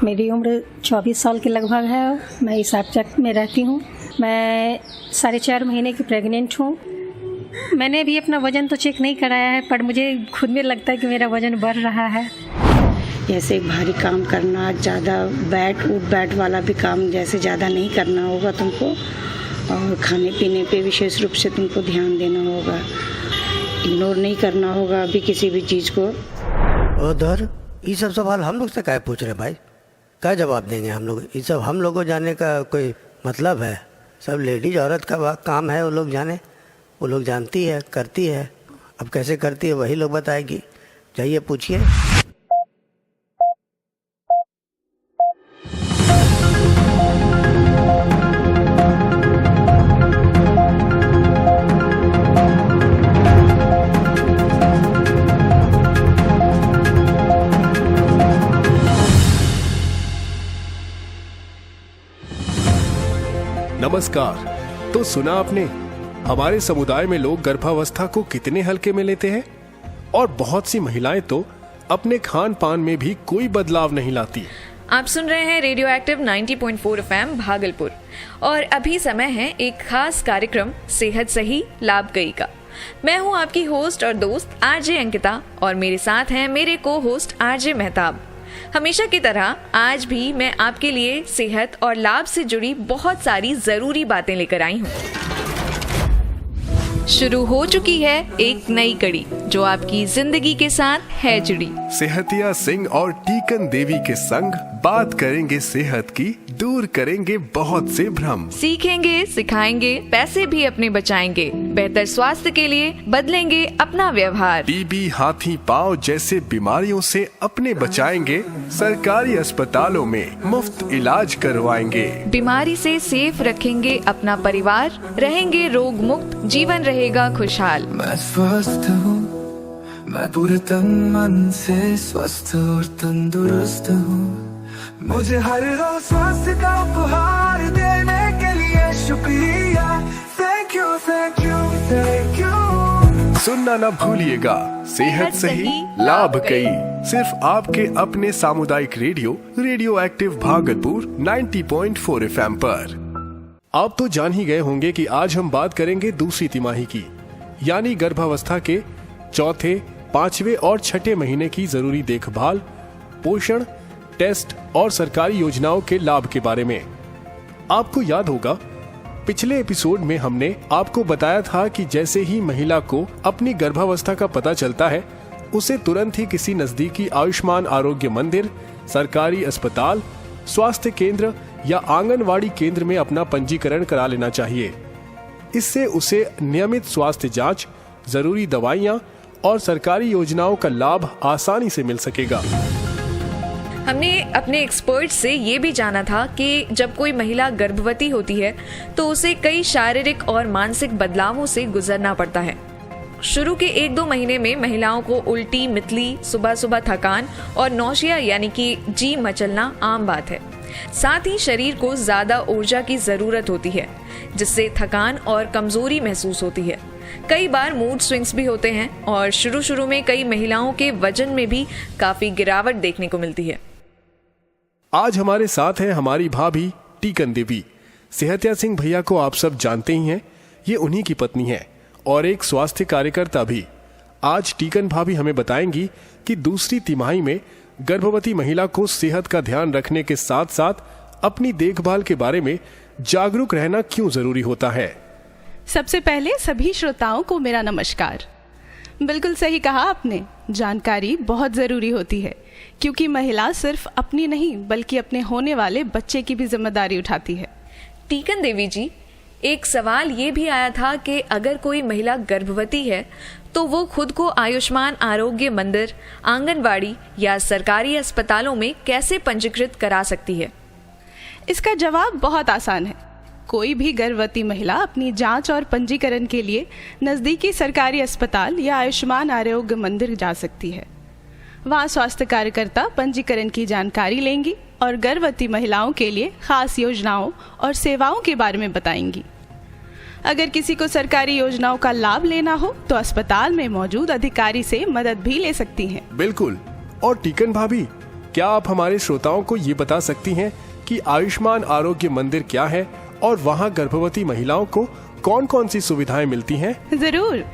मेरी उम्र 24 साल के लगभग है। मैं इस एब्जेक्ट में रहती हूँ। मैं 4.5 महीने की प्रेग्नेंट हूँ। मैंने अभी अपना वज़न तो चेक नहीं कराया है, पर मुझे खुद में लगता है कि मेरा वज़न बढ़ रहा है। जैसे भारी काम करना, ज़्यादा बैठ वाला भी काम जैसे ज़्यादा नहीं करना होगा तुमको, और खाने पीने पे विशेष रूप से तुमको ध्यान देना होगा। इग्नोर नहीं करना होगा अभी किसी भी चीज़ को। उधर ये सब सवाल हम लोग से क्या पूछ रहे भाई? क्या जवाब देंगे हम लोग? ये सब हम लोग को जानने का कोई मतलब है? सब लेडीज औरत का काम है, वो लोग जाने, वो लोग जानती है, करती है। अब कैसे करती है वही लोग बताएगी। जाइए पूछिए। नमस्कार। तो सुना आपने, हमारे समुदाय में लोग गर्भावस्था को कितने हल्के में लेते हैं, और बहुत सी महिलाएं तो अपने खान पान में भी कोई बदलाव नहीं लाती। आप सुन रहे हैं रेडियो एक्टिव 90.4 FM भागलपुर, और अभी समय है एक खास कार्यक्रम सेहत सही लाभ गई का। मैं हूं आपकी होस्ट और दोस्त आरजे अंकिता, और मेरे साथ हैं मेरे को होस्ट आरजे मेहताब। हमेशा की तरह आज भी मैं आपके लिए सेहत और लाभ से जुड़ी बहुत सारी जरूरी बातें लेकर आई हूँ। शुरू हो चुकी है एक नई कड़ी जो आपकी जिंदगी के साथ है जुड़ी। सेहतिया सिंह और टीकन देवी के संग बात करेंगे सेहत की, दूर करेंगे बहुत से भ्रम। सीखेंगे, सिखाएंगे, पैसे भी अपने बचाएंगे, बेहतर स्वास्थ्य के लिए बदलेंगे अपना व्यवहार। टीबी, हाथी पांव जैसे बीमारियों से अपने बचाएंगे, सरकारी अस्पतालों में मुफ्त इलाज करवाएंगे। बीमारी से सेफ रखेंगे अपना परिवार, रहेंगे रोग मुक्त, जीवन रहेगा खुशहाल। मैं स्वस्थ हूँ, मैं पूरे तन मन से स्वस्थ और तंदुरुस्त हूँ। मुझे हर रोज स्वास्थ्य का उपहार देने के लिए शुक्रिया। Thank you, thank you, thank you. सुनना न भूलिएगा सेहत सही लाभ कई, सिर्फ आपके अपने सामुदायिक रेडियो एक्टिव भागलपुर 90.4 FM पर। आप तो जान ही गए होंगे कि आज हम बात करेंगे दूसरी तिमाही की, यानी गर्भावस्था के चौथे, 5वें और 6ठे महीने की जरूरी देखभाल, पोषण, टेस्ट और सरकारी योजनाओं के लाभ के बारे में। आपको याद होगा, पिछले एपिसोड में हमने आपको बताया था कि जैसे ही महिला को अपनी गर्भावस्था का पता चलता है, उसे तुरंत ही किसी नजदीकी आयुष्मान आरोग्य मंदिर, सरकारी अस्पताल, स्वास्थ्य केंद्र या आंगनवाड़ी केंद्र में अपना पंजीकरण करा लेना चाहिए। इससे उसे नियमित स्वास्थ्य जांच, जरूरी दवाइयां और सरकारी योजनाओं का लाभ आसानी से मिल सकेगा। हमने अपने एक्सपर्ट से ये भी जाना था कि जब कोई महिला गर्भवती होती है तो उसे कई शारीरिक और मानसिक बदलावों से गुजरना पड़ता है। शुरू के 1-2 महीने में महिलाओं को उल्टी, मितली, सुबह सुबह थकान और नौशिया यानी कि जी मचलना आम बात है। साथ ही शरीर को ज्यादा ऊर्जा की जरूरत होती है, जिससे थकान और कमजोरी महसूस होती है। कई बार मूड स्विंग्स भी होते हैं, और शुरू में कई महिलाओं के वजन में भी काफी गिरावट देखने को मिलती है। आज हमारे साथ है हमारी भाभी टीकन देवी। सेहतिया सिंह भैया को आप सब जानते ही हैं, ये उन्हीं की पत्नी है और एक स्वास्थ्य कार्यकर्ता भी। आज टीकन भाभी हमें बताएंगी कि दूसरी तिमाही में गर्भवती महिला को सेहत का ध्यान रखने के साथ साथ अपनी देखभाल के बारे में जागरूक रहना क्यों जरूरी होता है। सबसे पहले सभी श्रोताओं को मेरा नमस्कार। बिल्कुल सही कहा आपने, जानकारी बहुत जरूरी होती है, क्योंकि महिला सिर्फ अपनी नहीं बल्कि अपने होने वाले बच्चे की भी जिम्मेदारी उठाती है। टीकन देवी जी, एक सवाल ये भी आया था कि अगर कोई महिला गर्भवती है तो वो खुद को आयुष्मान आरोग्य मंदिर, आंगनवाड़ी या सरकारी अस्पतालों में कैसे पंजीकृत करा सकती है? इसका जवाब बहुत आसान है। कोई भी गर्भवती महिला अपनी जांच और पंजीकरण के लिए नज़दीकी सरकारी अस्पताल या आयुष्मान आरोग्य मंदिर जा सकती है। वहाँ स्वास्थ्य कार्यकर्ता पंजीकरण की जानकारी लेंगी और गर्भवती महिलाओं के लिए खास योजनाओं और सेवाओं के बारे में बताएंगी। अगर किसी को सरकारी योजनाओं का लाभ लेना हो तो अस्पताल में मौजूद अधिकारी से मदद भी ले सकती हैं। बिल्कुल। और टीकन भाभी, क्या आप हमारे श्रोताओं को ये बता सकती हैं कि आयुष्मान आरोग्य मंदिर क्या है और वहाँ गर्भवती महिलाओं को कौन कौन सी सुविधाएं मिलती हैं? जरूर।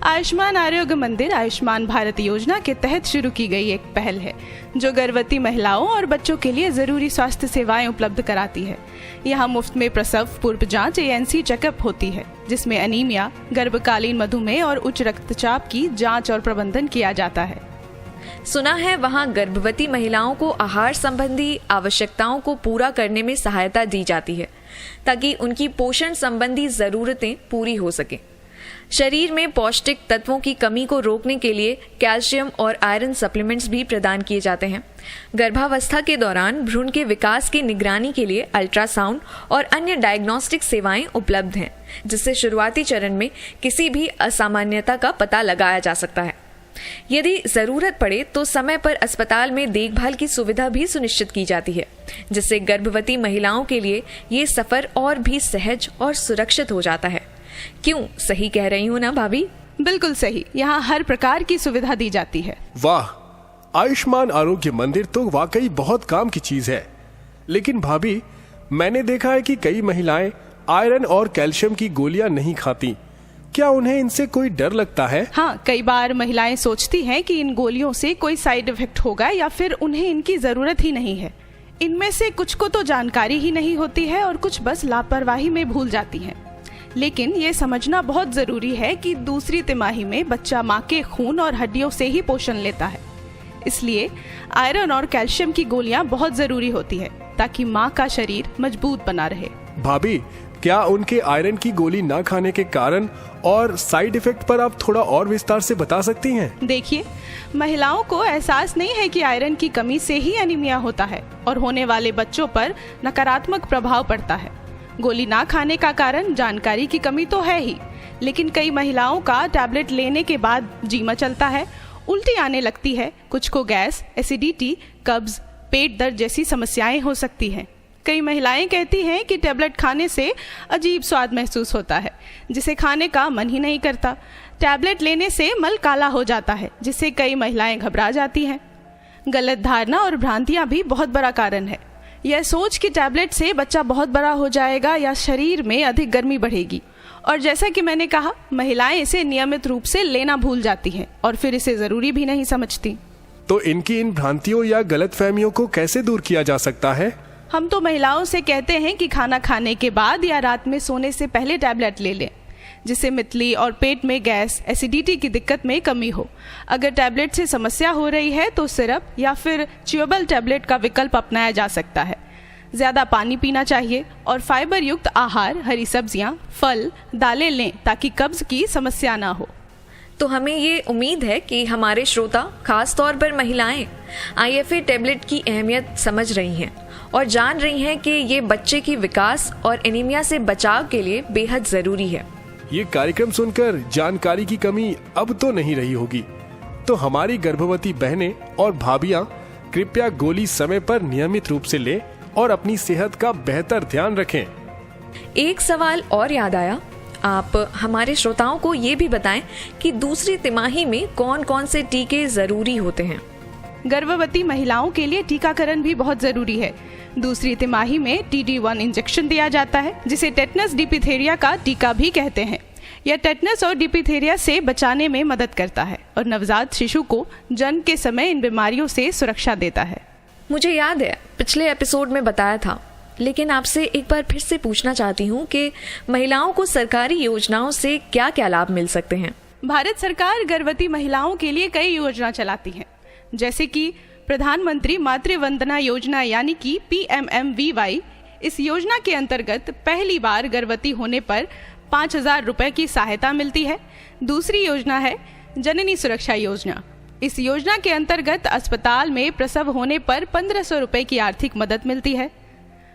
आयुष्मान आरोग्य मंदिर आयुष्मान भारत योजना के तहत शुरू की गई एक पहल है जो गर्भवती महिलाओं और बच्चों के लिए जरूरी स्वास्थ्य सेवाएं उपलब्ध कराती है। यहाँ मुफ्त में प्रसव पूर्व जांच ANC चेकअप होती है जिसमें एनीमिया, गर्भकालीन मधुमेह और उच्च रक्तचाप की जांच और प्रबंधन किया जाता है। सुना है वहाँ गर्भवती महिलाओं को आहार संबंधी आवश्यकताओं को पूरा करने में सहायता दी जाती है ताकि उनकी पोषण संबंधी जरूरतें पूरी हो सकें। शरीर में पौष्टिक तत्वों की कमी को रोकने के लिए कैल्शियम और आयरन सप्लीमेंट्स भी प्रदान किए जाते हैं। गर्भावस्था के दौरान भ्रूण के विकास की निगरानी के लिए अल्ट्रासाउंड और अन्य डायग्नोस्टिक सेवाएं उपलब्ध हैं जिससे शुरुआती चरण में किसी भी असामान्यता का पता लगाया जा सकता है। यदि जरूरत पड़े तो समय पर अस्पताल में देखभाल की सुविधा भी सुनिश्चित की जाती है जिससे गर्भवती महिलाओं के लिए ये सफर और भी सहज और सुरक्षित हो जाता है। क्यों, सही कह रही हूँ ना भाभी? बिल्कुल सही। यहाँ हर प्रकार की सुविधा दी जाती है। वाह, आयुष्मान आरोग्य मंदिर तो वाकई बहुत काम की चीज है। लेकिन भाभी, मैंने देखा है कि कई महिलाएं आयरन और कैल्शियम की गोलियां नहीं खाती। क्या उन्हें इनसे कोई डर लगता है? हाँ, कई बार महिलाएं सोचती हैं कि इन गोलियों से कोई साइड इफेक्ट होगा या फिर उन्हें इनकी जरूरत ही नहीं है। इनमें से कुछ को तो जानकारी ही नहीं होती है और कुछ बस लापरवाही में भूल जाती हैं। लेकिन ये समझना बहुत जरूरी है कि दूसरी तिमाही में बच्चा माँ के खून और हड्डियों से ही पोषण लेता है। इसलिए आयरन और कैल्शियम की गोलियां बहुत जरूरी होती है ताकि माँ का शरीर मजबूत बना रहे। भाभी, क्या उनके आयरन की गोली ना खाने के कारण और साइड इफेक्ट पर आप थोड़ा और विस्तार से बता सकती हैं? देखिए, महिलाओं को एहसास नहीं है कि आयरन की कमी से ही एनीमिया होता है और होने वाले बच्चों पर नकारात्मक प्रभाव पड़ता है। गोली ना खाने का कारण जानकारी की कमी तो है ही, लेकिन कई महिलाओं का टैबलेट लेने के बाद जी मचलता है, उल्टी आने लगती है, कुछ को गैस, एसिडिटी, कब्ज, पेट दर्द जैसी समस्याएं हो सकती हैं। कई महिलाएं कहती हैं कि टैबलेट खाने से अजीब स्वाद महसूस होता है जिसे खाने का मन ही नहीं करता। टैबलेट लेने से मल काला हो जाता है जिससे कई महिलाएं घबरा जाती हैं। गलत धारणा और भ्रांतियां भी बहुत बड़ा कारण है। यह सोच कि टैबलेट से बच्चा बहुत बड़ा हो जाएगा या शरीर में अधिक गर्मी बढ़ेगी, और जैसा कि मैंने कहा, महिलाएं इसे नियमित रूप से लेना भूल जाती हैं और फिर इसे जरूरी भी नहीं समझती। तो इनकी इन भ्रांतियों या गलतफहमियों को कैसे दूर किया जा सकता है? हम तो महिलाओं से कहते हैं कि खाना खाने के बाद या रात में सोने से पहले टैबलेट ले लें जिससे मितली और पेट में गैस, एसिडिटी की दिक्कत में कमी हो। अगर टैबलेट से समस्या हो रही है तो सिरप या फिर च्यूएबल टैबलेट का विकल्प अपनाया जा सकता है। ज़्यादा पानी पीना चाहिए और फाइबर युक्त आहार, हरी सब्जियां, फल, दालें लें ताकि कब्ज की समस्या ना हो। तो हमें ये उम्मीद है कि हमारे श्रोता, खास तौर पर महिलाएं, IFA टैबलेट की अहमियत समझ रही हैं और जान रही हैं कि ये बच्चे की विकास और एनीमिया से बचाव के लिए बेहद जरूरी है। ये कार्यक्रम सुनकर जानकारी की कमी अब तो नहीं रही होगी। तो हमारी गर्भवती बहनें और भाभियां कृपया गोली समय पर नियमित रूप से लें और अपनी सेहत का बेहतर ध्यान रखें। एक सवाल और याद आया, आप हमारे श्रोताओं को ये भी बताएं कि दूसरी तिमाही में कौन कौन से टीके जरूरी होते हैं। गर्भवती महिलाओं के लिए टीकाकरण भी बहुत जरूरी है। दूसरी तिमाही में TD1 इंजेक्शन दिया जाता है जिसे टेटनस डिप्थीरिया का टीका भी कहते हैं। यह टेटनस और डिप्थीरिया से बचाने में मदद करता है और नवजात शिशु को जन्म के समय इन बीमारियों से सुरक्षा देता है। मुझे याद है पिछले एपिसोड में बताया था, लेकिन आपसे एक बार फिर से पूछना चाहती हूँ कि महिलाओं को सरकारी योजनाओं से क्या क्या लाभ मिल सकते हैं। भारत सरकार गर्भवती महिलाओं के लिए कई योजना चलाती है, जैसे कि प्रधानमंत्री मातृ वंदना योजना यानी कि PMMVY। इस योजना के अंतर्गत पहली बार गर्भवती होने पर 5,000 रुपए की सहायता मिलती है। दूसरी योजना है जननी सुरक्षा योजना। इस योजना के अंतर्गत अस्पताल में प्रसव होने पर 1,500 रुपए की आर्थिक मदद मिलती है।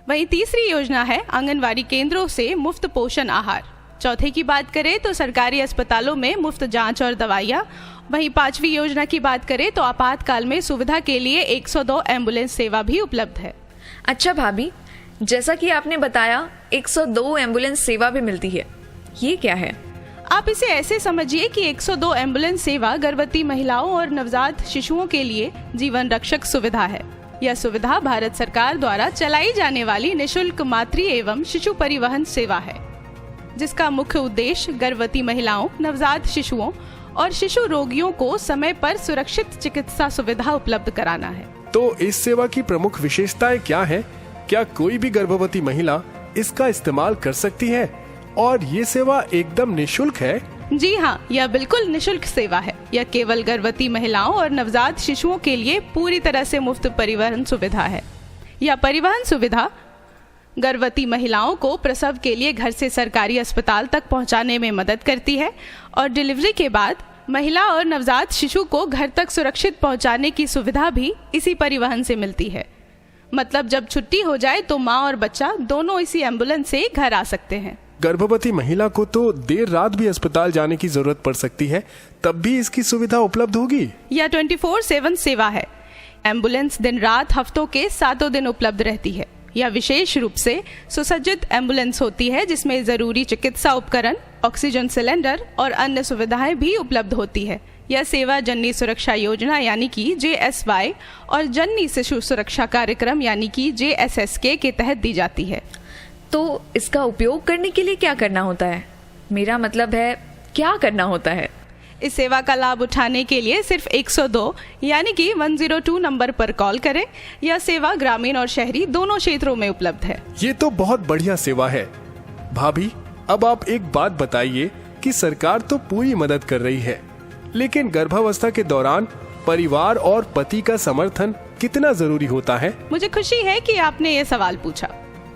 वहीं तीसरी योजना है आंगनवाड़ी केंद्रों से मुफ्त पोषण आहार। चौथे की बात करें तो सरकारी अस्पतालों में मुफ्त जांच और दवाइयाँ। वहीं पांचवी योजना की बात करें तो आपातकाल में सुविधा के लिए 102 एम्बुलेंस सेवा भी उपलब्ध है। अच्छा भाभी, जैसा कि आपने बताया 102 एम्बुलेंस सेवा भी मिलती है, ये क्या है? आप इसे ऐसे समझिए कि 102 एम्बुलेंस सेवा गर्भवती महिलाओं और नवजात शिशुओं के लिए जीवन रक्षक सुविधा है। यह सुविधा भारत सरकार द्वारा चलाई जाने वाली निःशुल्क मातृ एवं शिशु परिवहन सेवा है, जिसका मुख्य उद्देश्य गर्भवती महिलाओं, नवजात शिशुओं और शिशु रोगियों को समय पर सुरक्षित चिकित्सा सुविधा उपलब्ध कराना है। तो इस सेवा की प्रमुख विशेषताएं क्या है? क्या कोई भी गर्भवती महिला इसका इस्तेमाल कर सकती है और ये सेवा एकदम निःशुल्क है? जी हाँ, यह बिल्कुल निःशुल्क सेवा है। यह केवल गर्भवती महिलाओं और नवजात शिशुओं के लिए पूरी तरह से मुफ्त परिवहन सुविधा है। यह परिवहन सुविधा गर्भवती महिलाओं को प्रसव के लिए घर से सरकारी अस्पताल तक पहुंचाने में मदद करती है और डिलीवरी के बाद महिला और नवजात शिशु को घर तक सुरक्षित पहुंचाने की सुविधा भी इसी परिवहन से मिलती है। मतलब जब छुट्टी हो जाए तो माँ और बच्चा दोनों इसी एम्बुलेंस से घर आ सकते हैं। गर्भवती महिला को तो देर रात भी अस्पताल जाने की जरूरत पड़ सकती है, तब भी इसकी सुविधा उपलब्ध होगी? यह 24/7 सेवा है। एम्बुलेंस दिन रात हफ्तों के 7 दिन उपलब्ध रहती है। यह विशेष रूप से सुसज्जित एम्बुलेंस होती है, जिसमें जरूरी चिकित्सा उपकरण, ऑक्सीजन सिलेंडर और अन्य सुविधाएं भी उपलब्ध होती है। यह सेवा जननी सुरक्षा योजना यानी कि JSY और जननी शिशु सुरक्षा कार्यक्रम यानी कि JSSK के तहत दी जाती है। तो इसका उपयोग करने के लिए क्या करना होता है? मेरा मतलब है, क्या करना होता है? इस सेवा का लाभ उठाने के लिए सिर्फ 102 यानी कि 102 नंबर पर कॉल करें। यह सेवा ग्रामीण और शहरी दोनों क्षेत्रों में उपलब्ध है। ये तो बहुत बढ़िया सेवा है। भाभी, अब आप एक बात बताइए कि सरकार तो पूरी मदद कर रही है, लेकिन गर्भावस्था के दौरान परिवार और पति का समर्थन कितना जरूरी होता है? मुझे खुशी है कि आपने ये सवाल पूछा।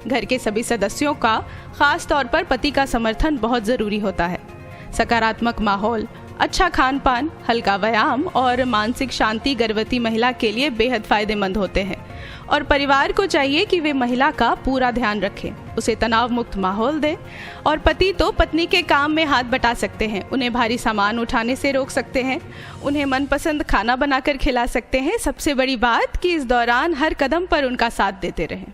घर के सभी सदस्यों का, खास तौर पर पति का समर्थन बहुत जरूरी होता है। सकारात्मक माहौल, अच्छा खान पान, हल्का व्यायाम और मानसिक शांति गर्भवती महिला के लिए बेहद फायदेमंद होते हैं और परिवार को चाहिए कि वे महिला का पूरा ध्यान रखें, उसे तनाव मुक्त माहौल दें। और पति तो पत्नी के काम में हाथ बटा सकते हैं, उन्हें भारी सामान उठाने से रोक सकते हैं, उन्हें मनपसंद खाना बनाकर खिला सकते हैं। सबसे बड़ी बात कि इस दौरान हर कदम पर उनका साथ देते रहें।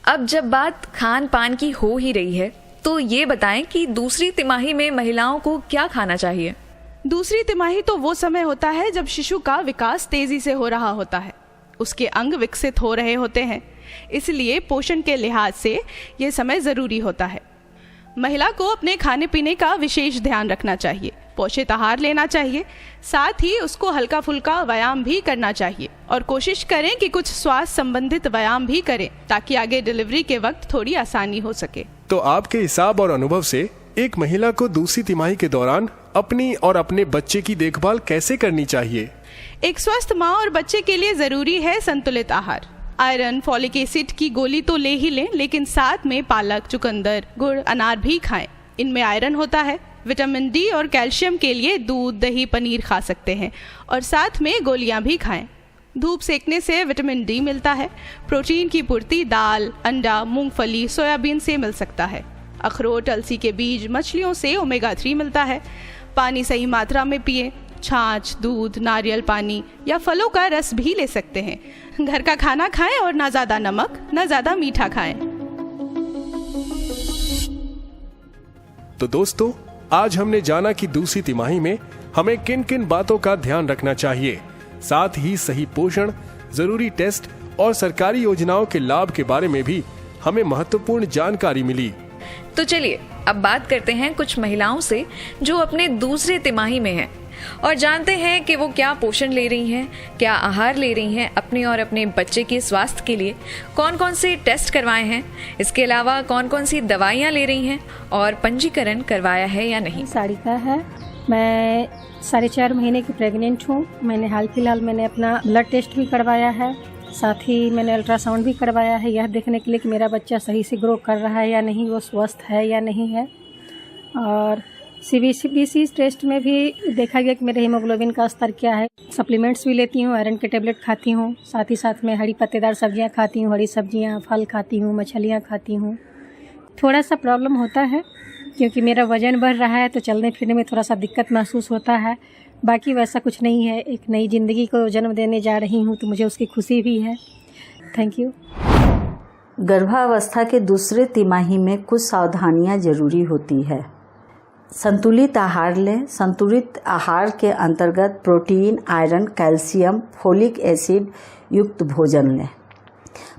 अब जब बात खान पान की हो ही रही है, तो ये बताएं कि दूसरी तिमाही में महिलाओं को क्या खाना चाहिए? दूसरी तिमाही तो वो समय होता है जब शिशु का विकास तेजी से हो रहा होता है, उसके अंग विकसित हो रहे होते हैं, इसलिए पोषण के लिहाज से ये समय ज़रूरी होता है। महिला को अपने खाने पीने का विशेष ध्यान रखना चाहिए, पोषित आहार लेना चाहिए, साथ ही उसको हल्का फुल्का व्यायाम भी करना चाहिए और कोशिश करें कि कुछ स्वास्थ्य संबंधित व्यायाम भी करें ताकि आगे डिलीवरी के वक्त थोड़ी आसानी हो सके। तो आपके हिसाब और अनुभव से एक महिला को दूसरी तिमाही के दौरान अपनी और अपने बच्चे की देखभाल कैसे करनी चाहिए? एक स्वस्थ माँ और बच्चे के लिए जरूरी है संतुलित आहार। आयरन, फॉलिक एसिड की गोली तो ले ही लें, लेकिन साथ में पालक, चुकंदर, गुड़, अनार भी खाएं। इनमें आयरन होता है। विटामिन डी और कैल्शियम के लिए दूध, दही, पनीर खा सकते हैं और साथ में गोलियां भी खाएं। धूप सेकने से विटामिन डी मिलता है। प्रोटीन की पूर्ति दाल, अंडा, मूंगफली, सोयाबीन से मिल सकता है। अखरोट, अलसी के बीज, मछलियों से ओमेगा 3 मिलता है। पानी सही मात्रा में पिए। छाछ, दूध, नारियल पानी या फलों का रस भी ले सकते हैं। घर का खाना खाएं और ना ज़्यादा नमक, ना ज़्यादा मीठा खाएं। तो दोस्तों, आज हमने जाना कि दूसरी तिमाही में हमें किन किन बातों का ध्यान रखना चाहिए। साथ ही सही पोषण, जरूरी टेस्ट और सरकारी योजनाओं के लाभ के बारे में भी हमें महत्वपूर्ण जानकारी मिली। तो चलिए अब बात करते हैं कुछ महिलाओं से जो अपने दूसरे तिमाही में हैं और जानते हैं कि वो क्या पोषण ले रही हैं, क्या आहार ले रही हैं, अपने और अपने बच्चे के स्वास्थ्य के लिए कौन कौन से टेस्ट करवाए हैं, इसके अलावा कौन कौन सी दवाइयाँ ले रही हैं और पंजीकरण करवाया है या नहीं। सारिका है, मैं 4.5 महीने की प्रेग्नेंट हूँ। मैंने हाल फिलहाल अपना ब्लड टेस्ट भी करवाया है, साथ ही मैंने अल्ट्रासाउंड भी करवाया है, यह देखने के लिए कि मेरा बच्चा सही से ग्रो कर रहा है या नहीं, वो स्वस्थ है या नहीं है। और CBC टेस्ट में भी देखा गया कि मेरे हीमोग्लोबिन का स्तर क्या है। सप्लीमेंट्स भी लेती हूँ, आयरन के टेबलेट खाती हूँ, साथ ही साथ में हरी पत्तेदार सब्जियाँ खाती हूँ, हरी सब्जियाँ, फल खाती हूँ, मछलियाँ खाती हूँ। थोड़ा सा प्रॉब्लम होता है क्योंकि मेरा वज़न बढ़ रहा है, तो चलने फिरने में थोड़ा सा दिक्कत महसूस होता है। बाकी वैसा कुछ नहीं है। एक नई ज़िंदगी को जन्म देने जा रही हूँ, तो मुझे उसकी खुशी भी है। Thank you. गर्भावस्था के दूसरे तिमाही में कुछ सावधानियां जरूरी होती है। संतुलित आहार लें। संतुलित आहार के अंतर्गत protein, iron, calcium, folic acid युक्त भोजन लें।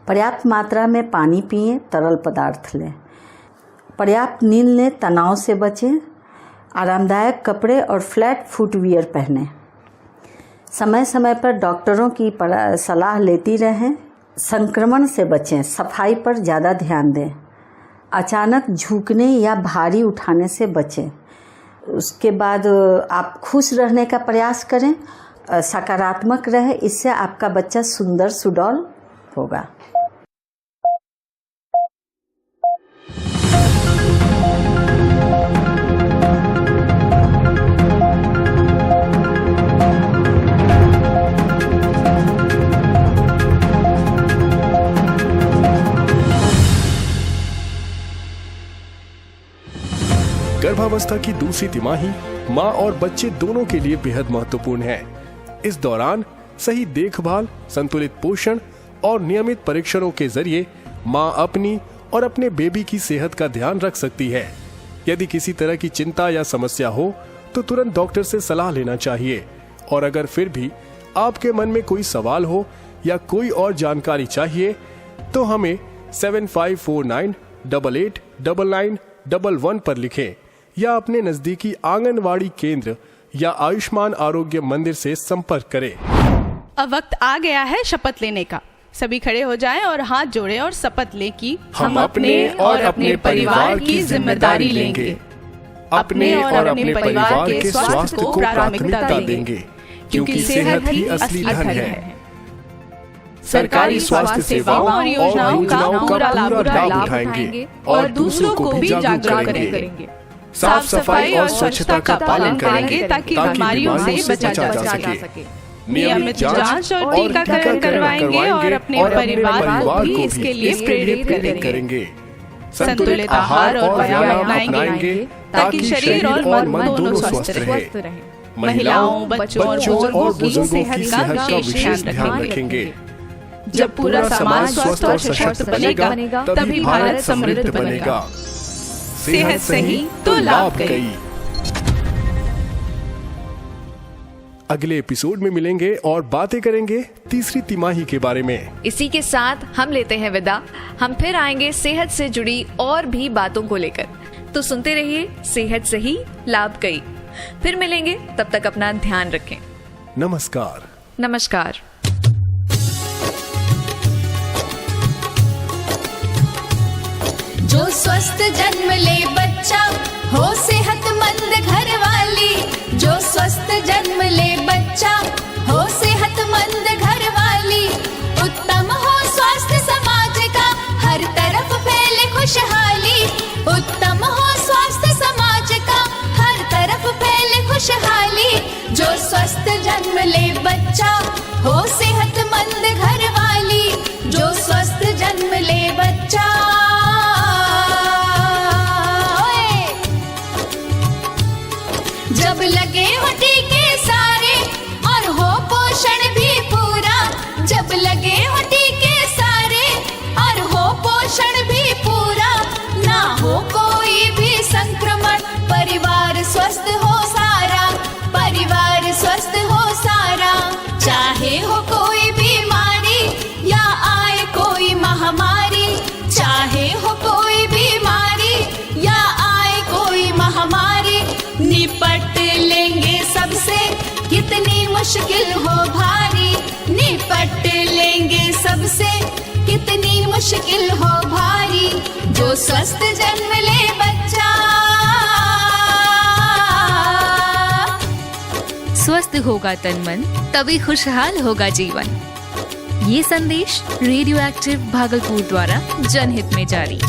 पर्याप्त मात्रा में पानी पिएं, तरल पदार्थ लें। पर्याप्त नींद लें, तनाव से बचें। आरामदायक कपड़े और फ्लैट फुटवियर पहनें। समय समय पर डॉक्टरों की सलाह लेती रहें। संक्रमण से बचें, सफाई पर ज़्यादा ध्यान दें। अचानक झुकने या भारी उठाने से बचें। उसके बाद आप खुश रहने का प्रयास करें, सकारात्मक रहें, इससे आपका बच्चा सुंदर सुडौल होगा। गर्भावस्था की दूसरी तिमाही माँ और बच्चे दोनों के लिए बेहद महत्वपूर्ण है। इस दौरान सही देखभाल, संतुलित पोषण और नियमित परीक्षणों के जरिए माँ अपनी और अपने बेबी की सेहत का ध्यान रख सकती है। यदि किसी तरह की चिंता या समस्या हो तो तुरंत डॉक्टर से सलाह लेना चाहिए। और अगर फिर भी आपके मन में कोई सवाल हो या कोई और जानकारी चाहिए तो हमें 7549889911 पर लिखें या अपने नजदीकी आंगनवाड़ी केंद्र या आयुष्मान आरोग्य मंदिर से संपर्क करें। अब वक्त आ गया है शपथ लेने का। सभी खड़े हो जाएं और हाथ जोड़ें और शपथ लें कि हम अपने और अपने परिवार की जिम्मेदारी लेंगे। अपने और अपने परिवार के स्वास्थ्य को प्राथमिकता देंगे, क्योंकि सेहत ही असली धन है। सरकारी स्वास्थ्य सेवाओं और योजनाओं का पूरा लाभ उठाएंगे और दूसरों को भी जागरूक करेंगे। साफ सफाई और स्वच्छता का पालन करेंगे ताकि बीमारियों से बचा जा सके। नियमित जांच और टीकाकरण करवाएंगे और अपने परिवार को भी इसके लिए प्रेरित करेंगे। संतुलित आहार और व्यायाम अपनाएंगे ताकि शरीर और मन दोनों स्वस्थ रहे। महिलाओं, बच्चों और बुजुर्गों की सेहत का विशेष ध्यान रखेंगे। जब पूरा समाज स्वस्थ और सशक्त बनेगा तभी भारत समृद्ध बनेगा। सेहत सही तो लाभ गई। अगले एपिसोड में मिलेंगे और बातें करेंगे तीसरी तिमाही के बारे में। इसी के साथ हम लेते हैं विदा। हम फिर आएंगे सेहत से जुड़ी और भी बातों को लेकर। तो सुनते रहिए सेहत सही लाभ गई। फिर मिलेंगे, तब तक अपना ध्यान रखें। नमस्कार। नमस्कार। जो स्वस्थ जन्म ले बच्चा हो सेहतमंद घर वाली। जो स्वस्थ जन्म ले बच्चा हो सेहतमंद घर वाली। उत्तम हो स्वास्थ्य समाज का हर तरफ फैले खुशहाली। उत्तम हो स्वास्थ्य समाज का हर तरफ फैले खुशहाली। जो स्वस्थ जन्म ले बच्चा हो सेहतमंद घर वाली। जो स्वस्थ जन्म ले बच्चा। जब लगे हो टीके सारे और हो पोषण भी पूरा। जब लगे हो टीके सारे और हो पोषण भी पूरा। ना हो कोई भी संक्रमण, परिवार स्वस्थ हो सारा। परिवार स्वस्थ हो सारा। चाहे हो कोई बीमारी या आए कोई महामारी। चाहे हो कोई बीमारी या आए कोई महामारी। निपट लेंगे सबसे कितनी मुश्किल हो भारी। निपट लेंगे सबसे कितनी मुश्किल हो भारी। जो स्वस्थ जन्म ले बच्चा। स्वस्थ होगा तन मन, तभी खुशहाल होगा जीवन। ये संदेश रेडियो एक्टिव भागलपुर द्वारा जनहित में जारी।